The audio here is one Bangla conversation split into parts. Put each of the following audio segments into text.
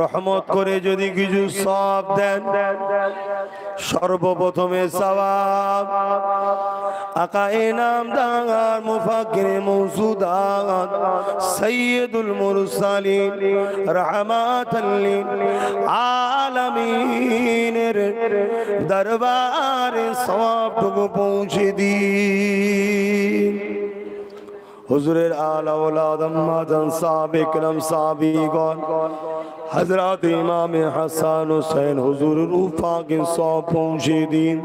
রহমত করে যদি কিছু সওয়াব দেন, সর্বপ্রথমে সওয়াব আকা ইনামদার মুফাক্কির মওজুদাত সাইয়্যিদুল মুরসালিন রাহমাতাল লিল আলামিনের দরবারে সওয়াবটুকু পৌঁছে দিন। হুজুরের আলা ওলাদ আম্মাজান সাহাবে کرام সাহাবীগণ হযরত ইমাম হাসান হুসাইন হুজুরের উফাকে সওয়াব পৌঁছে দিন।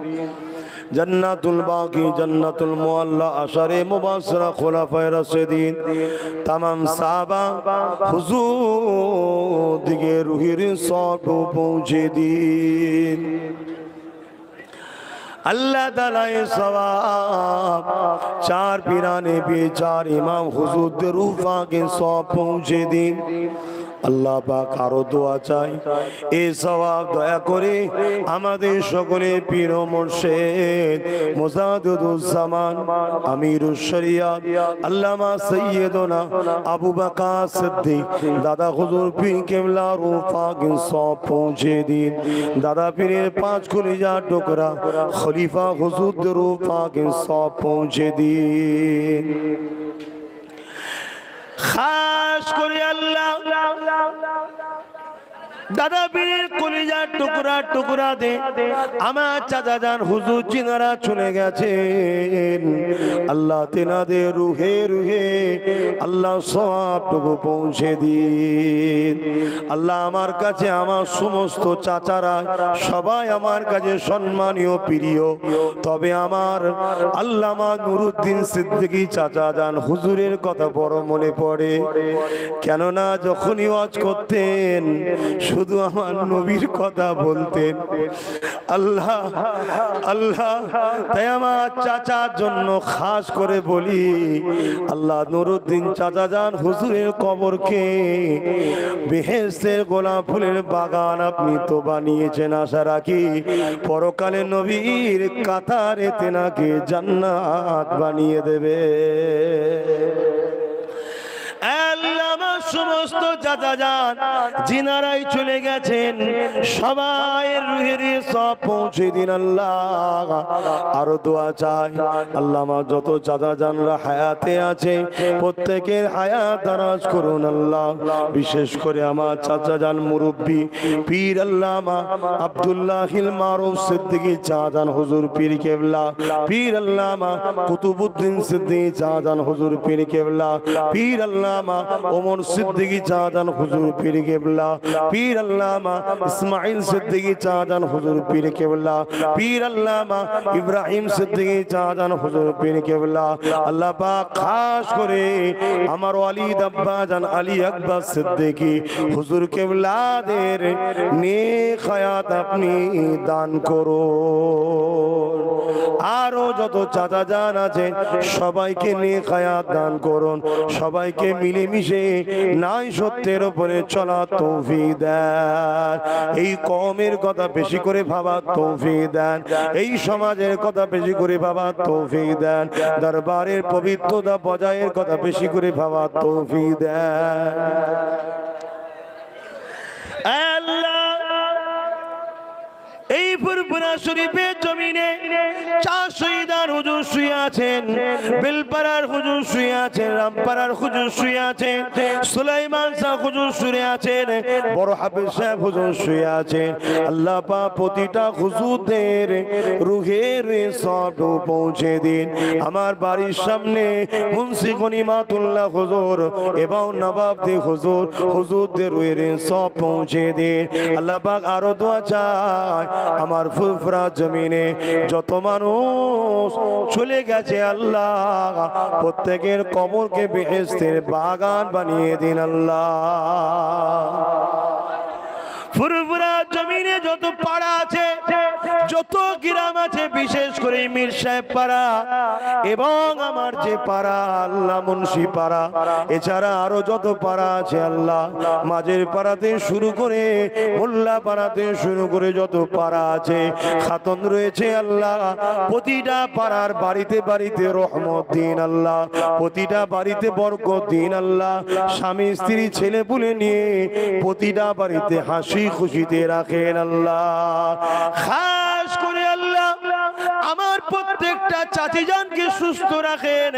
जन्नतुल बाकी जन्नतुल मुअल्ला अशरे मुबशरा खुलाफाए राशिदीन तमाम साहबा हुजूर दिगे रूहिर सौब पहुँचे दीन। अल्लाह ताला सवाब चार पीराने भी चार इमाम हुजूर दे रूफा के सौब पहुँचे दीन। আল্লাহ পাক আরো দোয়া চাই এই সওয়াব দয়া করে আমাদের সকলে পীর ও মুর্শিদ মুজাদ্দিদুজ জামান আমিরুশ শরিয়াত আল্লামা সাইয়্যিদুনা আবু বকর সিদ্দিক দাদা হুজুর পীর কেবলা রূফাকে সওয়াব পৌঁছে দিন। দাদা পীরের পাঁচ কলিজা টুকরা খলিফা হুজুর রূফাকে সওয়াব পৌঁছে দিন। খাস করে আল্লাহ দাদা পীরের কলিজার টুকরা টুকরা দে আমার চাচা জান হুজুর জিনারা চলে গেছেন, আল্লাহ তেনাদের রুহে রুহে আল্লাহ সওয়াবটুকু পৌঁছে দিন। আল্লাহ আমার কাছে আমার সমস্ত চাচারা সবাই আমার কাছে সম্মানীয় প্রিয়, তবে আমার আল্লামা নুরুদ্দিন সিদ্দিকী চাচা জান হুজুরের কথা বড় মনে পড়ে। কেননা যখনই ওয়াজ করতেন শুধু আমার নবীর কথা বলতেন। আল্লাহ আল্লাহ তাই আমার চাচার জন্য খাস করে বলি, আল্লাহ নুরুদ্দিন চাচা জান হুজুরের কবরকে বেহেশতের গোলাপ ফুলের বাগান আপনি তো বানিয়েছেন। আশা রাখি পরকালে নবীর কাতারে তেনাকে জান্নাত বানিয়ে দেবে। সমস্ত চাচা জান জিনারাই চলে গেছেন, সবাই রুহের সব পৌঁছে দিন। আল্লাহ আরো দোয়া চাই, আল্লাহ আমার যত চাচা জানরা হায়াতে আছে প্রত্যেকের হায়াত দারাজ করুন। আল্লাহ বিশেষ করে আমার চাচা জান মুরব্বী পীর আল্লামা আব্দুল্লাহিল মারুফ সিদ্দিকী চাচা জান হুজুর পীর কেবলা, পীর আল্লামা কুতুবউদ্দিন সিদ্দিকী চাচা জান হুজুর পীর কেবলা, পীর আল্লামা ওমর সিদ্দিকী চাচা জান হুজুর পীর কেবলা, পীর আল্লামা ইসমাইল সিদ্দিকী চাচা জান হুজুর পীর কেবলা, পীর আল্লামা ইব্রাহিম সিদ্দিকী চাচা জান হুজুর পীর কেবলা। আল্লাহ পাক খাস করে আমার ওয়ালিদ আব্বা জান আলী আকবর সিদ্দিকী হুজুর কেবলাদের নেক হায়াত আপনি দান করুন। আরো যত চাচা জান আছেন সবাইকে নেক হায়াত দান করুন, সবাইকে মিলেমিশে নাই সত্যের উপরে চলা তৌফিক দেন। এই কওমের কথা বেশি করে ভাবার তৌফিক দেন, এই সমাজের কথা বেশি করে ভাবার তৌফিক দেন, দরবারের পবিত্রতা বজায়ের কথা বেশি করে ভাবার তৌফিক দেন। আল্লাহ এই ফুরফুরা শরীফের জমিনে চার শহীদার হুজুর শুয়ে আছেন, বেলপাড়ার হুজুর শুয়ে আছেন, রামপাড়ার হুজুর শুয়ে আছেন, সুলাইমান সাহেব হুজুর শুয়ে আছেন, বড় হাফেজ সাহেব হুজুর শুয়ে আছেন। আল্লাহ পাক প্রতিটা হুজুরদের রুহের সব পৌঁছে দিন। আমার বাড়ির সামনে মুন্সি গনিমাতুল্লাহ হুজুর এবং নবাবদি হুজুর হুজুরদের রুহের সব পৌঁছে দিন। আল্লাহ পাক আরো দোয়া চাই আমার ফুরফুরা জমিনে যত মানুষ চলে গেছে আল্লাহ প্রত্যেকের কবরকে বেহেশতের বাগান বানিয়ে দিন। আল্লাহ ফুরফুরা জমিনে যত পাড়া আছে, যত গ্রাম আছে, বিশেষ করে মীর সাহেব পাড়া এবং আমার যে পাড়া আল্লাহ মুন্সি পাড়া, এছাড়া আরো যত পাড়া আছে আল্লাহ, মাঝের পাড়াতে শুরু করে মোল্লা পাড়াতে শুরু করে যত পাড়া আছে, খাতন রয়েছে আল্লাহ, প্রতিটা পাড়ার বাড়িতে বাড়িতে রহমত দিন আল্লাহ, প্রতিটা বাড়িতে বরকত দিন আল্লাহ, স্বামী স্ত্রী ছেলে পুলে নিয়ে প্রতিটা বাড়িতে হাসি খুশিতে রাখেন আল্লাহ। খাস করে আল্লাহ আমার প্রত্যেকটা চাচি জানকে সুস্থ রাখেন,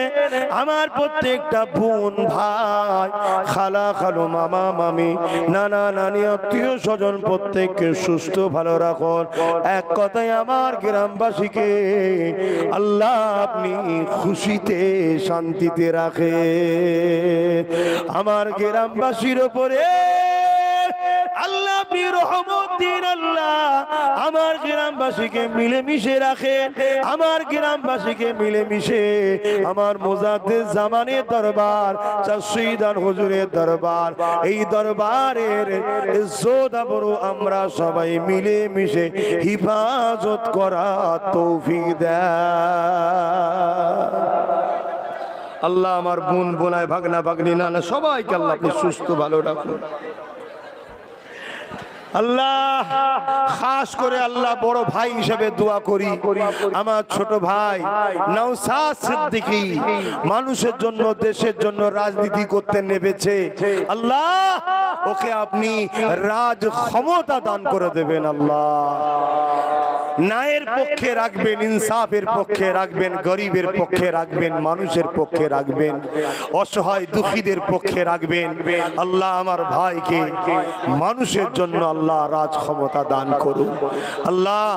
আমার প্রত্যেকটা বোন ভাই খালা খালু মামা মামি নানা নানি আত্মীয় স্বজন প্রত্যেককে সুস্থ ভালো রাখুন। এক কথায় আমার গ্রামবাসীকে আল্লাহ আপনি খুশিতে শান্তিতে রাখে। আমার গ্রামবাসীর উপরে আল্লাহ আপনি রহমত দিন আল্লাহ, আমার গ্রামবাসীকে মিলেমিশে রাখেন, আমার গ্রামবাসীকে মিলেমিশে আমার মুজাদ্দিদ জামানের দরবার শহীদান হুজুরের দরবার, এই দরবারের ইজ্জত আবরু আমরা সবাই মিলেমিশে হিফাজত করা তৌফিক দেন আল্লাহ। আমার বোন বোনায় ভাগনা ভাগনি নানা সবাইকে আল্লাহ আপনি সুস্থ ভালো রাখুন আল্লাহ। খাস করে আল্লাহ বড় ভাই হিসেবে দোয়া করি আমার ছোট ভাই নওশাদ সিদ্দিকী, মানুষের জন্য দেশের জন্য রাজনীতি করতে নেমেছে আল্লাহ, ওকে আপনি রাজ ক্ষমতা দান করে দেবেন আল্লাহ। ন্যায়ের পক্ষে রাখবেন, ইনসাফের পক্ষে রাখবেন, গরিবের পক্ষে রাখবেন, মানুষের পক্ষে রাখবেন, অসহায় দুঃখীদের পক্ষে রাখবেন আল্লাহ। আমার ভাইকে মানুষের জন্য আল্লাহ রাজ ক্ষমতা দান করুন আল্লাহ।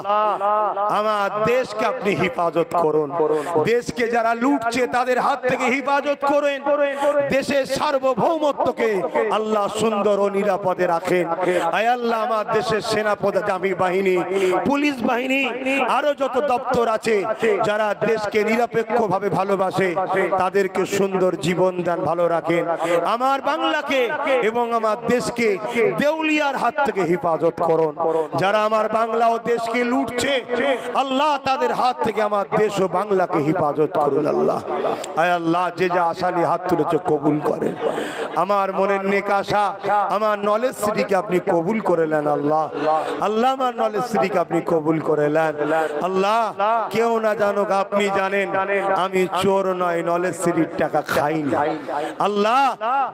আমার দেশকে আপনি হিফাজত করুন, দেশকে যারা লুটছে তাদের হাত থেকে হিফাজত করেন, দেশের সার্বভৌমত্বকে আল্লাহ সুন্দর ও নিরাপদে রাখেন। আয় আল্লাহ আমার দেশের সেনাপদামি বাহিনী, পুলিশ বাহিনী, আরো যত দপ্তর আছে যারা দেশকে নিরপেক্ষভাবে ভালোবাসে তাদেরকে সুন্দর জীবন দান ভালো রাখেন। আমার বাংলাকে এবং আমার দেশকে দেউলিয়ার হাত থেকে হিফাজত করুন। যারা আমার বাংলা ও দেশকে লুটছে আল্লাহ তাদের হাত থেকে আমার দেশ ও বাংলাকে হিফাজত করুন আল্লাহ। আয় আল্লাহ যে যা আশালি হাত তুলেছে কবুল করেন। আমার মনের নেক আশা, আমার নলেজ সিটিকে আপনি কবুল করে নেন আল্লাহ। আল্লাহ আমার নলেজ সিটিকে আপনি কবুল করে নেন আল্লাহ। কেউ না জানুক, আপনি জানেন আমি চোর নয়, নলেজ সিটির টাকা খাই না আল্লাহ।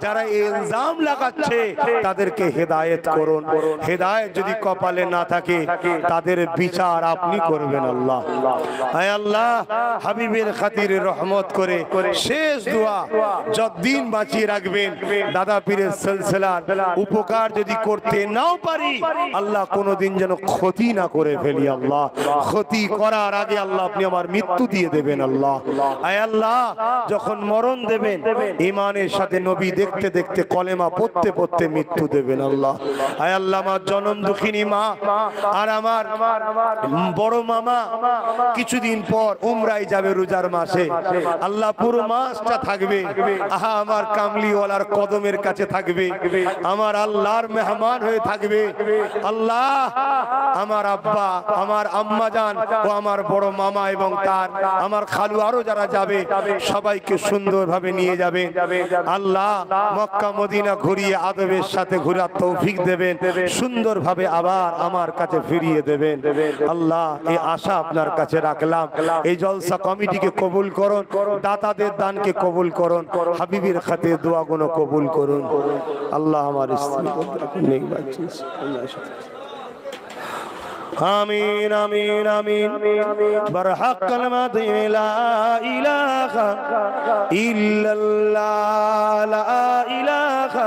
যারা ইলজাম লাগাচ্ছে তাদেরকে হেদায়েত করুন, হেদায়েত যদি কপালে না থাকে তাদের বিচার আপনি করবেন আল্লাহ। আয় আল্লাহ হাবিবের খাতিরে রহমত করে শেষ দোয়া যতদিন বাঁচিয়ে রাখবেন, দাদা পীরের সিলসিলার উপকার যদি করতে নাও পারি আল্লাহ কোনোদিন যেন ক্ষতি না করে ফেলি আল্লাহ। ক্ষতি করার আগে আল্লাহ আপনি আমার মৃত্যু দিয়ে দেবেন আল্লাহ। আয় আল্লাহ যখন মরণ দেবেন ঈমানের সাথে নবী দেখতে দেখতে কলেমা পড়তে পড়তে মৃত্যু দেবেন আল্লাহ। আয় আল্লাহ আমার জনম দুঃখিনী মা আর আমার বড় মামা কিছুদিন পর উমরায় যাবে রোজার মাসে আল্লাহ, পুরো মাসটা থাকবে আহা আমার কামলিওয়ালার কদমের কাছে থাকবে, আমার আল্লাহর মেহমান হয়ে থাকবে আল্লাহ। আমার আব্বা, আমার আম্মা জান ও আমার বড় মামা এবং তার আমার খালু আরো যারা যাবে সবাইকে সুন্দরভাবে নিয়ে যাবে আল্লাহ। মক্কা মদিনা ঘুরিয়ে আদবের সাথে ঘোরার তৌফিক দেবেন, সুন্দরভাবে আবার আমার কাছে ফিরিয়ে দেবেন আল্লাহ। এই আশা আপনার কাছে রাখলাম। এই জলসা কমিটিকে কবুল করুন, দাতাদের দানকে কবুল করুন, হাবিবের খাতে দোয়াগুলো কবুল করুন আল্লাহ। আমার স্ত্রী নেই বাচ্চিস আমিন আমিন আমিন বরহক কালমাত লা ইলাহা ইল্লাল্লাহ লা ইলাহা